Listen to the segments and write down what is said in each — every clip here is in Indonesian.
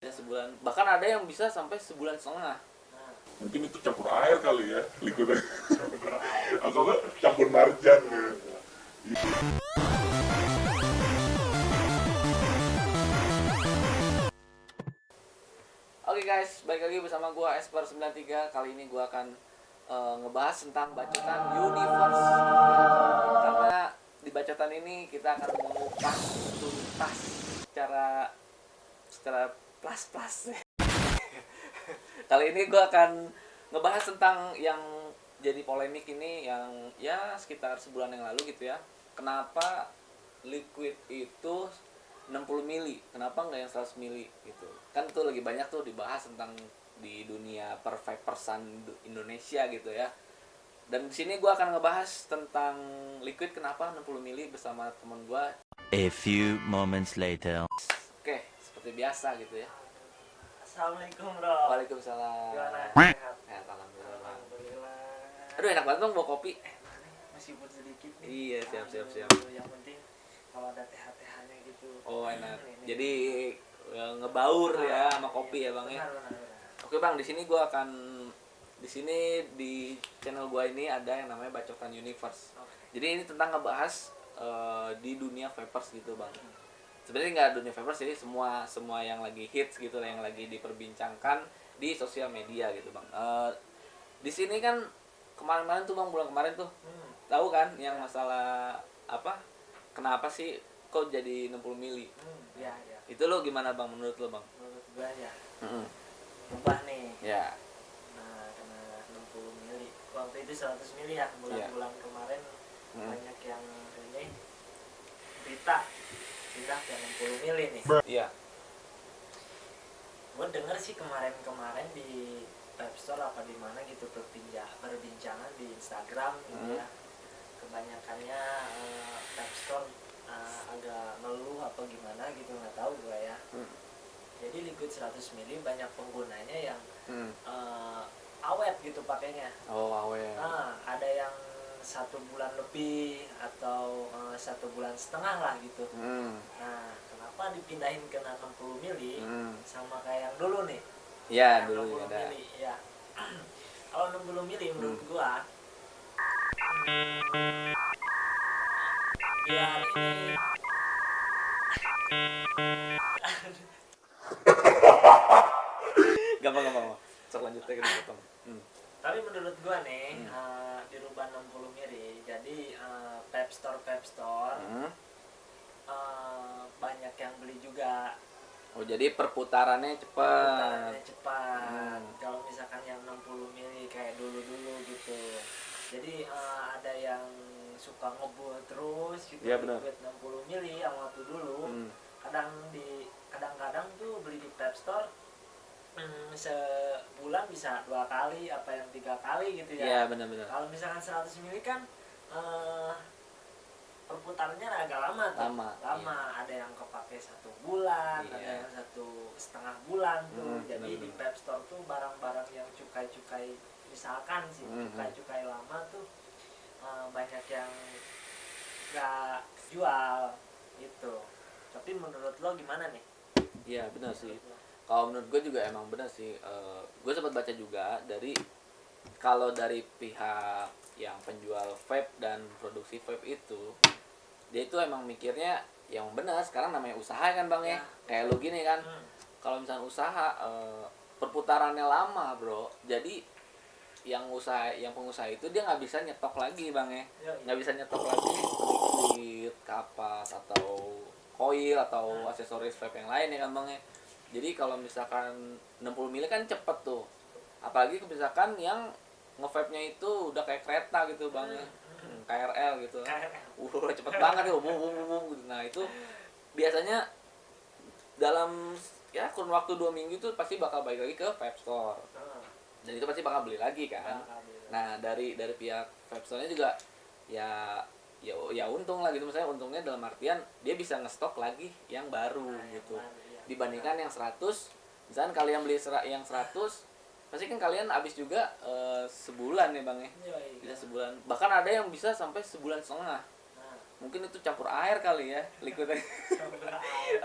Sebulan, bahkan ada yang bisa sampai sebulan setengah. Mungkin itu campur air kali ya, liquid atau enggak campur marjan gitu. Oke guys, balik lagi bersama gua Esper93. Kali ini gua akan ngebahas tentang bacotan universe ya. Karena di bacotan ini kita akan mengupas tuntas secara plus. Kali ini gue akan ngebahas tentang yang jadi polemik ini, yang ya sekitar sebulan yang lalu gitu ya. Kenapa liquid itu 60 mili, kenapa nggak yang 100 mili gitu. Kan itu lagi banyak tuh dibahas tentang di dunia perfect persan Indonesia gitu ya. Dan di sini gue akan ngebahas tentang liquid kenapa 60 mili bersama teman gue. A few moments later. Oke, seperti biasa gitu ya. Assalamualaikum bro. Waalaikumsalam. Gimana? Sehat, alhamdulillah. Alhamdulillah. Aduh enak banget bang bawa kopi. Meskipun sedikit nih. Iya, siap. Yang penting kalau ada TH-TH-nya gitu. Oh enak. Jadi ngebaur ya sama kopi ya bang ya. Benar. Oke bang, di sini di channel gua ini ada yang namanya Bacotan Universe. Jadi ini tentang ngebahas di dunia vapers gitu bang. Sebenarnya nggak dunia vapers, jadi semua yang lagi hits gitu, yang lagi diperbincangkan di sosial media gitu bang. Di sini kan kemarin tuh bang, bulan kemarin tuh tahu kan yang masalah apa? Kenapa sih kok jadi 60 mili? Ya. Itu lo gimana bang, menurut lo bang? Menurut gua ya. Ubah nih. Ya. Nah, kena 60 mili. Waktu itu 100 mili ya, bulan kemarin banyak yang ini berita pindah ke 60 mili nih. Iya. Gue denger sih kemarin di App Store apa di mana gitu perbincangan di Instagram gitu ya. Kebanyakannya App Store agak ngeluh apa gimana gitu, nggak tahu gue ya. Jadi liquid 100 mili banyak penggunanya yang awet gitu pakainya. Oh awet. Ada yang 1 bulan lebih atau 1 bulan setengah lah gitu. Nah, kenapa dipindahin ke 60 mili sama kayak yang dulu nih? Iya, Yang dulu 60 ada. mili, ya. Kalau 60 mili menurut gua biar ini Gampang. Sok lanjut aja kita potong. tapi menurut gua nih dirubah 60 mili. Jadi vape store banyak yang beli juga. Oh jadi perputarannya cepat. Kalau misalkan yang 60 mili kayak dulu gitu. Jadi ada yang suka ngebul terus gitu. Iya, benar. Liquid 60 mili yang waktu dulu. Kadang-kadang tuh beli di vape store sebulan bisa 2 kali apa yang 3 kali gitu ya. Iya, benar. Kalau misalkan 100 mili kan perputarannya agak lama tuh. Lama. Ada yang kepake 1 bulan, Iya. ada yang 1,5 bulan tuh. Jadi benar. di vape store tuh barang-barang yang cukai misalkan sih cukai lama tuh banyak yang nggak jual gitu. Tapi menurut lo gimana nih? Iya benar sih. Kalau menurut gue juga emang benar sih. Gue sempat baca juga kalau dari pihak yang penjual vape dan produksi vape itu, dia itu emang mikirnya yang benar. Sekarang namanya usaha kan bang ya. Kayak lu gini kan. Kalau misalnya usaha perputarannya lama bro. Jadi yang pengusaha itu dia nggak bisa nyetok lagi bang ya. Nggak bisa nyetok lagi liquid, kapas atau coil atau aksesoris vape yang lain ya kan bang ya. Jadi kalau misalkan 60 mili kan cepet tuh. Apalagi misalkan yang nge-vape-nya itu udah kayak kereta gitu bang ya. KRL gitu. Cepet banget ya, bum gitu. Nah, itu biasanya dalam ya kurun waktu 2 minggu itu pasti bakal balik lagi ke vape store. Dan itu pasti bakal beli lagi kan. Nah, dari pihak vape store-nya juga ya untung lah gitu. Misalnya untungnya dalam artian dia bisa ngestok lagi yang baru gitu. Dibandingkan yang 100, misalkan kalian beli yang 100, pasti kan kalian habis juga sebulan ya bang ya. Bisa sebulan, bahkan ada yang bisa sampai sebulan setengah. Mungkin itu campur air kali ya liquidnya.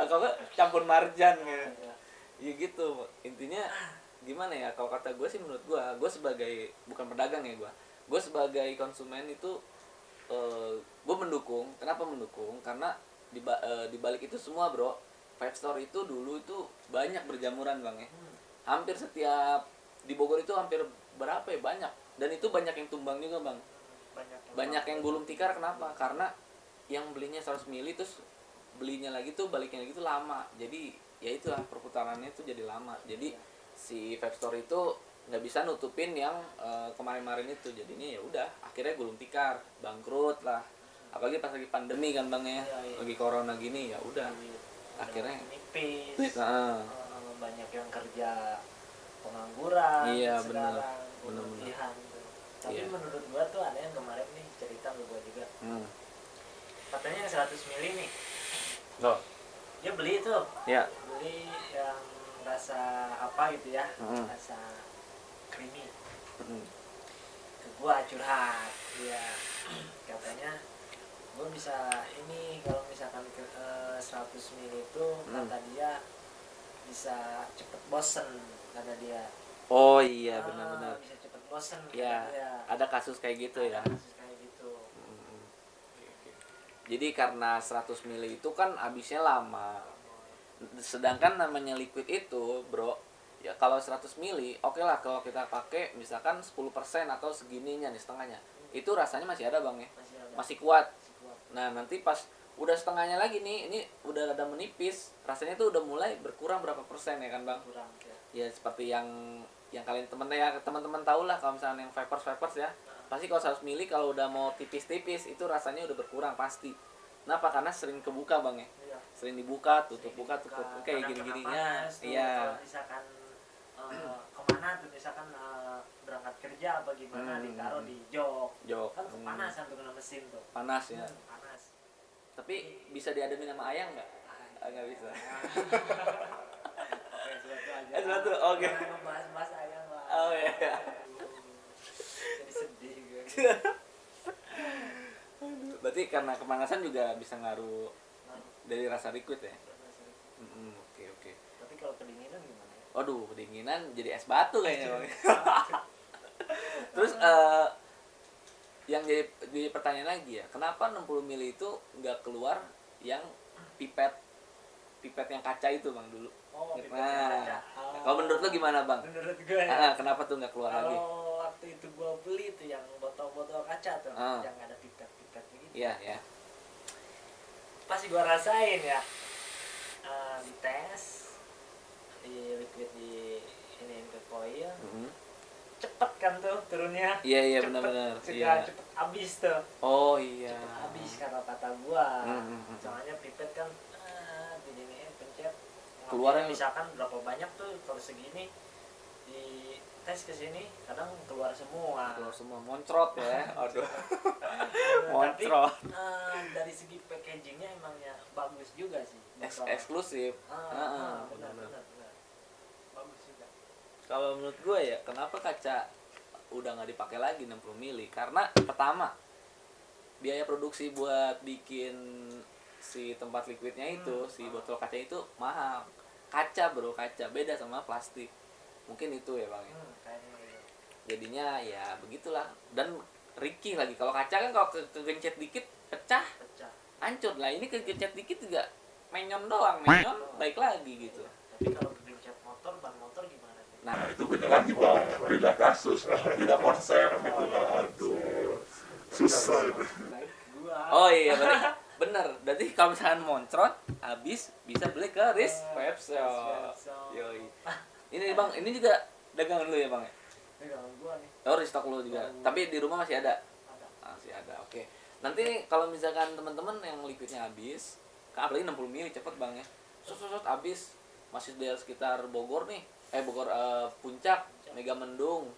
Atau campur marjan gitu. ya gitu intinya. Gimana ya, kalau kata gue sih, menurut gue sebagai bukan pedagang ya, gue sebagai konsumen itu gue mendukung. Kenapa mendukung? Karena di balik itu semua bro, Five Store itu dulu itu banyak berjamuran bang ya. Hampir setiap di Bogor itu hampir berapa ya, banyak. Dan itu banyak yang tumbang juga bang. Banyak yang gulung tikar. Kenapa? Karena yang belinya 100 mili terus belinya lagi tuh, baliknya lagi tuh lama. Jadi ya itulah, perputarannya tuh jadi lama. Jadi si Vape Store itu nggak bisa nutupin yang kemarin-kemarin itu. Jadinya ya udah, akhirnya gulung tikar, bangkrut lah. Apalagi pas lagi pandemi kan bang ya, lagi corona gini, ya udah akhirnya nipis. Nah, Banyak yang kerja pengangguran iya sekarang, bener. berlebihan tuh. Tapi Iya. menurut gua tuh ada yang kemarin nih cerita ke gua juga, katanya yang 100 mili nih Oh, dia beli tuh, ya. beli yang rasa apa gitu ya, rasa creamy. Ke gua curhat dia, katanya gua bisa ini kalau misalkan 100 mili itu kata dia bisa cepet bosen, kata dia. Oh iya benar-benar. Bisa cepet bosen, Ya, kata dia. ada kasus kayak gitu ya. Kasus kayak gitu. Jadi karena 100 mili itu kan habisnya lama. Sedangkan namanya liquid itu, bro, ya kalau 100 mili, oke lah kalau kita pakai misalkan 10% atau segininya nih, setengahnya. Itu rasanya masih ada, Bang ya. Masih kuat. Nah, nanti pas udah setengahnya lagi nih, ini udah rada menipis, rasanya tuh udah mulai berkurang berapa persen ya kan, Bang? Kurang Ya seperti yang kalian teman-teman tahu lah, kalau misalnya yang vapers ya. Pasti kalau 100 mili kalau udah mau tipis-tipis itu rasanya udah berkurang pasti. Kenapa? Karena sering kebuka bang ya. Iya. Sering dibuka, tutup kayak gini-gininya. Kalau Iya. misalkan kemana tuh, misalkan berangkat kerja apa gimana, ditaruh di jok. Jok. Kan kepanasan tuh kena mesin tuh. Panas ya. Panas. Tapi bisa diademin sama ayang nggak? Nggak bisa. Oke, Suatu, oke. Ngebahas ayam lah. Oh iya. Jadi sedih gue. Berarti karena kepanasan juga bisa ngaruh dari rasa liquid ya. Oke. Tapi kalau kedinginan gimana ya? Waduh, kedinginan jadi es batu kayaknya bang. Terus yang jadi pertanyaan lagi ya, kenapa 60 mili itu nggak keluar yang pipet yang kaca itu bang dulu? Oh, pipet Nah, yang kaca. kalau menurut lo gimana bang? Menurut gue ya, Kenapa tuh nggak keluar lagi? kalau waktu itu gue beli tuh yang botol-botol kaca tuh, yang ada pipet-pipet begitu. Iya. Pasti gue rasain ya, dites, di liquid di ini ke koil, cepet kan tuh turunnya. Iya Cepet, benar-benar. sudah Iya. cepet habis tuh. Oh iya. Cepet habis kata gua. Hmm. Soalnya pipet kan diginiin pencet, Keluarnya misalkan berapa banyak tuh, kalau segini di tes ke sini kadang keluar semua. Keluar semua, moncrot ya. Aduh. Tapi Moncrot. dari segi packagingnya emangnya bagus juga sih. Eksklusif. Benar. Bagus juga. Kalau menurut gue ya, kenapa kaca udah nggak dipakai lagi 60 mili? Karena pertama, biaya produksi buat bikin si tempat liquidnya itu, si botol kaca itu mahal. Kaca bro, kaca beda sama plastik. Mungkin itu ya bang. Kayaknya gitu. Jadinya ya begitulah. Dan rikih lagi. Kalau kaca kan kalau kegencet dikit pecah, hancur lah. Ini kegencet dikit juga menyon doang, baik lagi gitu. Tapi kalau kegencet motor, ban motor gimana tuh? Nah, Itu beda lagi bang, beda kasus, beda konsep gitu lah. Aduh, susah itu. oh iya bener. Berarti kalau misalkan moncrot habis bisa beli ke Vape Shop. Yoi. Ini bang, ini juga dagangan lu ya bang? Ini dagangan gua nih. Oh restock lu juga. Tapi di rumah masih ada? Ada. Masih ada. Oke. Nanti nih kalau misalkan teman-teman yang liquidnya habis, kan apalagi 60 mili cepet bang ya. Sut habis. Masih di sekitar Bogor nih. Bogor Puncak, Mega Mendung.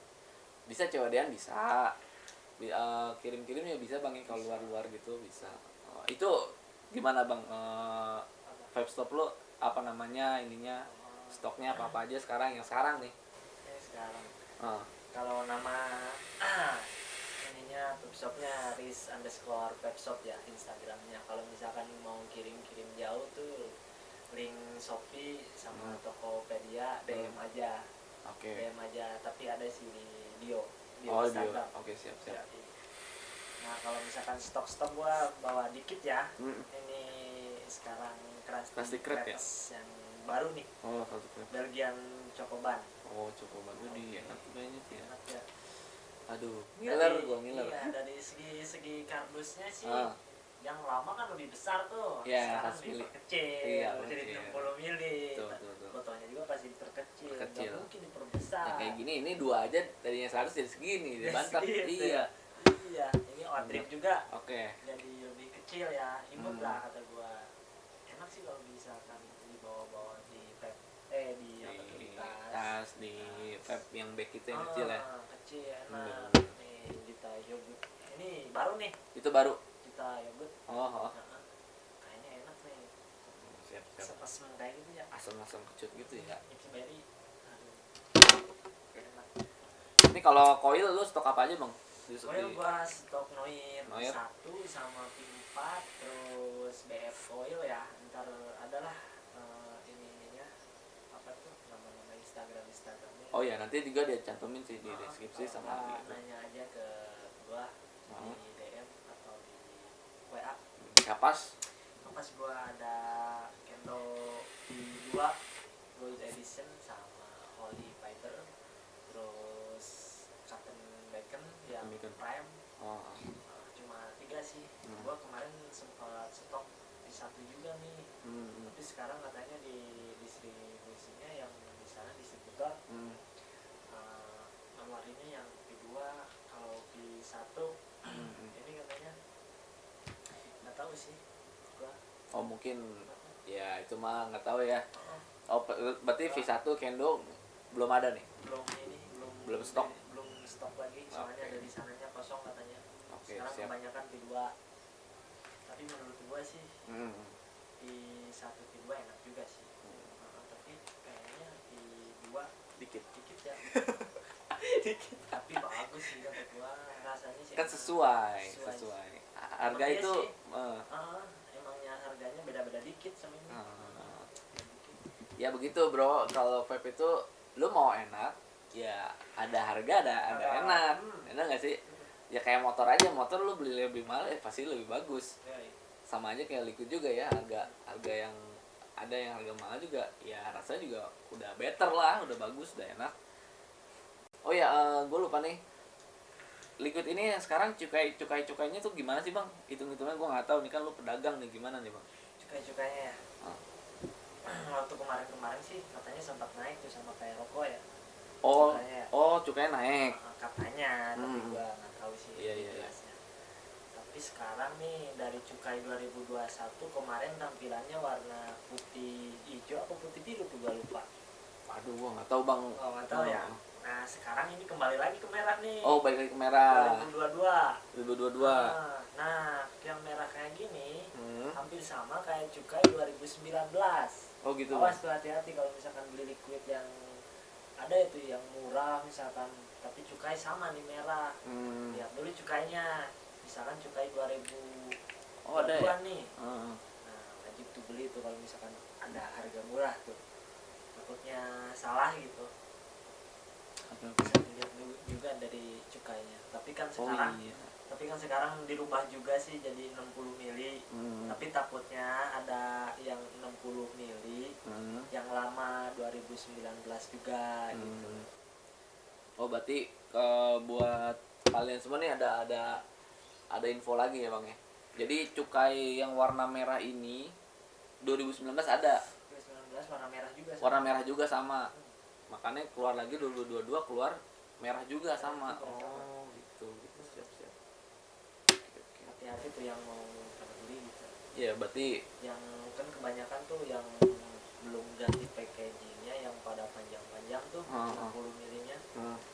Bisa COD-an bisa. Kirim-kirim ya bisa bang ya, kalau luar-luar gitu bisa. Itu gimana bang? Vape Shop lu apa namanya ininya? Stoknya apa aja sekarang nih? Sekarang Uh. kalau nama ininya vape shopnya @riz_vape shop ya Instagramnya. Kalau misalkan mau kirim jauh tuh link Shopee sama Tokopedia DM aja. Oke. DM aja, tapi ada sih di bio Oh, Dio. Instagram. Oke, siap. Nah kalau misalkan stok gua bawa dikit ya. Hmm. Ini sekarang Krusty Krab ya? yang baru nih, Oh, satu klip. Belgian Chocoban. Oh, coba banget di enak banget ya. Enak ya. Aduh, ngiler Dari- gua ngiler. Iya, dari segi kardusnya sih Ah. yang lama kan lebih besar tuh. Iya, Sekarang pas mili. diperkecil, Iya, jadi kecil. 60 mili. Betul. Fotonya juga pasti diperkecil. Kecil. Nggak mungkin diperbesar. Ya, kayak gini ini 2 aja tadinya 100 jadi segini, Ya, dibantah. segitu. Iya. Iya, ini outtrip juga Oke. jadi lebih kecil ya. Imut Hmm. lah kata gua. Enak sih kalau misalkan dibawa-bawa di di apa tuh, di tas. Tas di vape yang back itu yang kecil ya. Kecil enak. Bener. Nih Gita yogurt. Ini baru nih Itu baru. Gita yogurt. Oh. Nah, kayaknya enak nih. Siap. Sepasmen kayak gitu ya. Asam-asam kecut gitu ya. Mixed berry. Aduh. Enak. Ini kalau coil lu stok apa aja, Bang? Oil gua stok Noir Noir? 1 sama P4 terus BF oil ya. Ntar adalah ininya apa tuh nama-nama Instagramnya. Oh ya, nanti juga dia cantumin sih di deskripsi Kalau sama nggak, gitu. nanya aja ke gua Oh. di DM atau di WA. Kapas. Pas gua ada candle di 2 Gold Edition sama Holy Fighter, terus Captain Bacon yang Bacon. Prime. Oh. Cuma 3 sih. Gua kemarin sempat stok di 1 juga nih, tapi sekarang katanya di distribusinya yang di sana distributor nawarinnya yang P2. Kalau P1 ini katanya nggak tahu sih gua. Oh, mungkin ya itu mah nggak tahu ya. Oh, berarti V1 Kendo belum ada nih. Belum stok? Belum stok lagi, soalnya Oke. ada di sananya kosong katanya. Oke, Sekarang siap. kebanyakan P2. Tapi menurut gua sih P1 P2 enak juga sih. Tapi kayaknya P2 Dikit. dikit ya. Tapi bagus sih kata gua, rasanya sih Kan enak. sesuai. Harga Emang iya itu sih. eh, Emangnya harganya beda-beda dikit sama ini. ya begitu, Bro. Kalau vape itu lu mau enak, ya ada harga, ada enak. Enak nggak sih? Ya kayak motor aja, motor lu beli lebih mahal pasti lebih bagus. Ya, Sama aja kayak liquid juga ya, harga yang ada yang harga mahal juga, ya rasanya juga udah better lah, udah bagus, udah enak. Oh ya, gue lupa nih. Liquid ini sekarang cukainya tuh gimana sih, Bang? Hitung-hitungnya gue nggak tahu nih, kan lu pedagang nih, gimana nih, Bang? cukai-cukainya ya. Waktu kemarin sih katanya sempat naik tuh sama kayak rokok ya. Oh, Cukainya. cukainya naik. Katanya, tapi Hmm. gua nggak tahu sih Iya, iya. jelasnya. Tapi sekarang nih dari cukai 2021 kemarin tampilannya warna putih hijau apa putih biru tuh gua lupa. Aduh, gua nggak tahu, Bang. Oh, nggak tahu ya. Nah sekarang ini kembali lagi ke merah nih. Oh, balik lagi ke merah. 2022. 2022. Nah yang merah kayak gini Hmm. hampir sama kayak cukai 2019. Oh, gitu, Bang. Awas tuh hati-hati kalau misalkan beli liquid yang ada itu yang murah misalkan, tapi cukai sama nih merah. Hmm. Lihat dulu cukainya. Misalkan cukai 2000 Oh, ada ya? nih. Heeh. Nah, wajib tuh beli tuh kalau misalkan ada harga murah tuh. Takutnya salah gitu. Bisa dilihat dulu juga dari cukainya. Tapi kan Oh, sekarang iya. dirubah juga sih jadi 60 mili. Tapi takutnya ada yang 60 mili yang lama 2019 juga gitu. Oh, berarti buat kalian semua nih ada info lagi ya, Bang ya. Jadi cukai yang warna merah ini 2019 ada. 2019 warna merah juga sama. Warna merah juga sama. Makanya keluar lagi 2022 keluar merah juga sama. Oh, gitu. Siap. Oke. Hati-hati tuh yang mau pada beli gitu. Ya, berarti Yang kan kebanyakan tuh yang belum ganti packagingnya yang pada panjang-panjang tuh 60 milinya.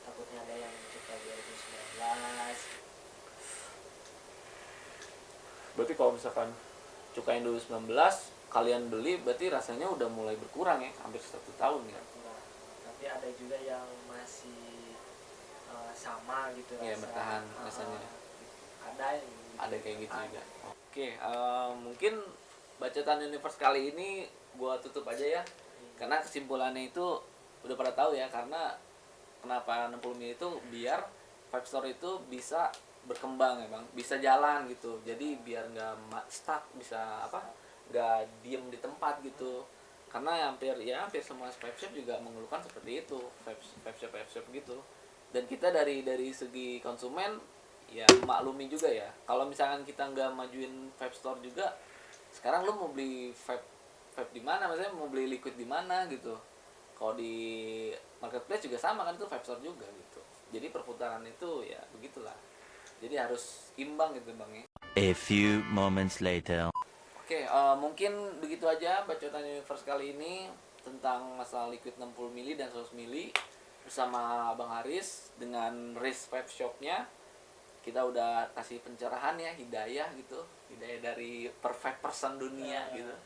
Takutnya ada yang cukai 2019. berarti kalau misalkan cukai 2019 kalian beli berarti rasanya udah mulai berkurang ya, hampir 1 tahun ya. Nah, tapi ada juga yang masih sama gitu Iya, rasa. bertahan rasanya. Ada yang gitu. Ada kayak gitu juga. Oke, mungkin Bacotan Universe kali ini gua tutup aja ya. Karena kesimpulannya itu udah pada tahu ya, karena kenapa 60 mili itu biar Vibe Store itu bisa berkembang ya bang, bisa jalan gitu. Jadi biar nggak stuck, bisa apa, nggak diem di tempat gitu. Karena hampir semua vape shop juga mengeluhkan seperti itu, vape shop gitu. Dan kita dari segi konsumen ya maklumi juga ya, kalau misalkan kita nggak majuin vape store juga, sekarang lu mau beli vape di mana, maksudnya mau beli liquid di mana gitu. Kalau di marketplace juga sama kan, itu vape store juga gitu. Jadi perputaran itu ya begitulah, jadi harus imbang gitu bang ya. A few moments later. Oke, mungkin begitu aja bacotan Universe kali ini tentang masalah liquid 60 mili dan 100 mili bersama Bang Haris dengan Riz Vape Shop-nya. Kita udah kasih pencerahan ya, hidayah gitu, hidayah dari perfect person dunia gitu.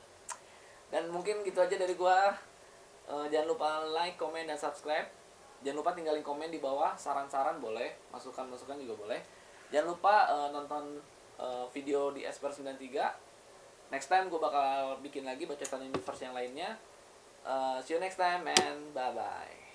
Dan mungkin gitu aja dari gua. Jangan lupa like, komen, dan subscribe. Jangan lupa tinggalin komen di bawah, saran-saran boleh, masukan-masukan juga boleh. Jangan lupa nonton video di Esper 93. Next time gue bakal bikin lagi bacotan Universe yang lainnya. See you next time and bye-bye.